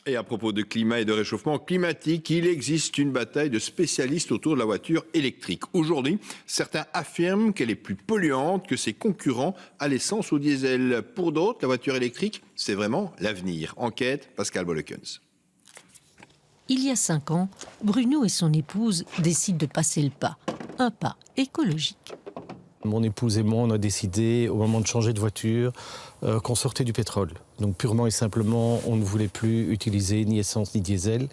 Et à propos de climat et de réchauffement climatique, il existe une bataille de spécialistes autour de la voiture électrique. Aujourd'hui, certains affirment qu'elle est plus polluante que ses concurrents à l'essence ou au diesel. Pour d'autres, la voiture électrique, c'est vraiment l'avenir. Enquête, Pascal Bolekens. Il y a 5 ans, Bruno et son épouse décident de passer le pas. Un pas écologique. Mon épouse et moi, on a décidé, au moment de changer de voiture, qu'on sortait du pétrole. Donc purement et simplement, on ne voulait plus utiliser ni essence ni diesel.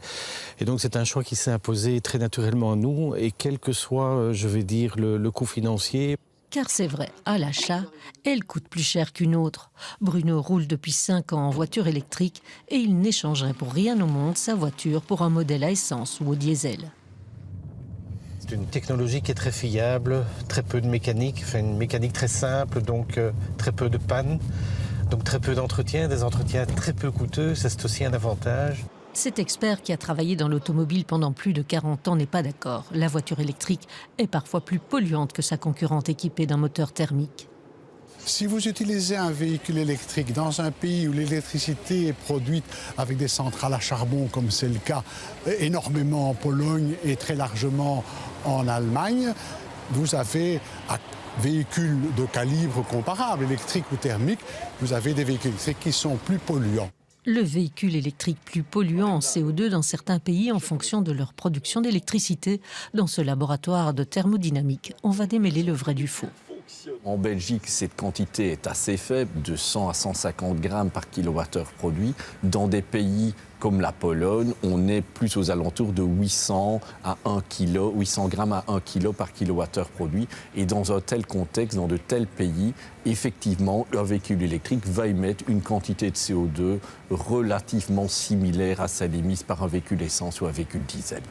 Et donc c'est un choix qui s'est imposé très naturellement à nous, et quel que soit, je vais dire, le coût financier. Car c'est vrai, à l'achat, elle coûte plus cher qu'une autre. Bruno roule depuis 5 ans en voiture électrique et il n'échangerait pour rien au monde sa voiture pour un modèle à essence ou au diesel. C'est une technologie qui est très fiable, très peu de mécanique, enfin une mécanique très simple, donc très peu de panne, donc très peu d'entretien, des entretiens très peu coûteux, ça c'est aussi un avantage. Cet expert qui a travaillé dans l'automobile pendant plus de 40 ans n'est pas d'accord. La voiture électrique est parfois plus polluante que sa concurrente équipée d'un moteur thermique. Si vous utilisez un véhicule électrique dans un pays où l'électricité est produite avec des centrales à charbon, comme c'est le cas énormément en Pologne et très largement en Allemagne, vous avez un véhicule de calibre comparable, électrique ou thermique, vous avez des véhicules électriques qui sont plus polluants. Le véhicule électrique plus polluant en CO2 dans certains pays en fonction de leur production d'électricité. Dans ce laboratoire de thermodynamique, on va démêler le vrai du faux. En Belgique, cette quantité est assez faible, de 100 à 150 grammes par kilowattheure produit. Dans des pays comme la Pologne, on est plus aux alentours de 800 grammes à 1 kg par kilowattheure produit. Et dans un tel contexte, dans de tels pays, effectivement, un véhicule électrique va émettre une quantité de CO2 relativement similaire à celle émise par un véhicule essence ou un véhicule diesel.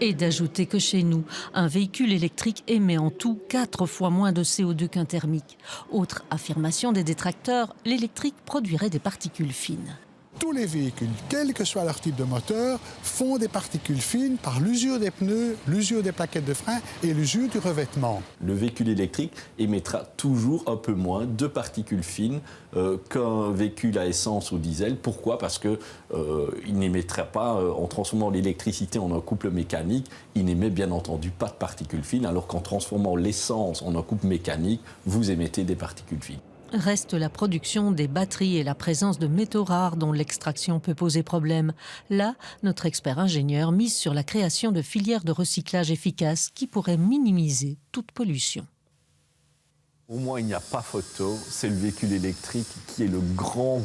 Et d'ajouter que chez nous, un véhicule électrique émet en tout 4 fois moins de CO2 qu'un thermique. Autre affirmation des détracteurs, l'électrique produirait des particules fines. Tous les véhicules, quel que soit leur type de moteur, font des particules fines par l'usure des pneus, l'usure des plaquettes de frein et l'usure du revêtement. Le véhicule électrique émettra toujours un peu moins de particules fines qu'un véhicule à essence ou diesel. Pourquoi ? Parce qu'il n'émettra pas, en transformant l'électricité en un couple mécanique, il n'émet bien entendu pas de particules fines, alors qu'en transformant l'essence en un couple mécanique, vous émettez des particules fines. Reste la production des batteries et la présence de métaux rares dont l'extraction peut poser problème. Là, notre expert ingénieur mise sur la création de filières de recyclage efficaces qui pourraient minimiser toute pollution. Au moins, il n'y a pas photo, c'est le véhicule électrique qui est le grand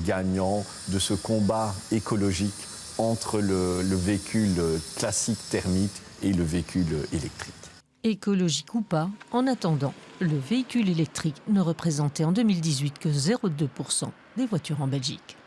gagnant de ce combat écologique entre le véhicule classique thermique et le véhicule électrique. Écologique ou pas, en attendant, le véhicule électrique ne représentait en 2018 que 0,2% des voitures en Belgique.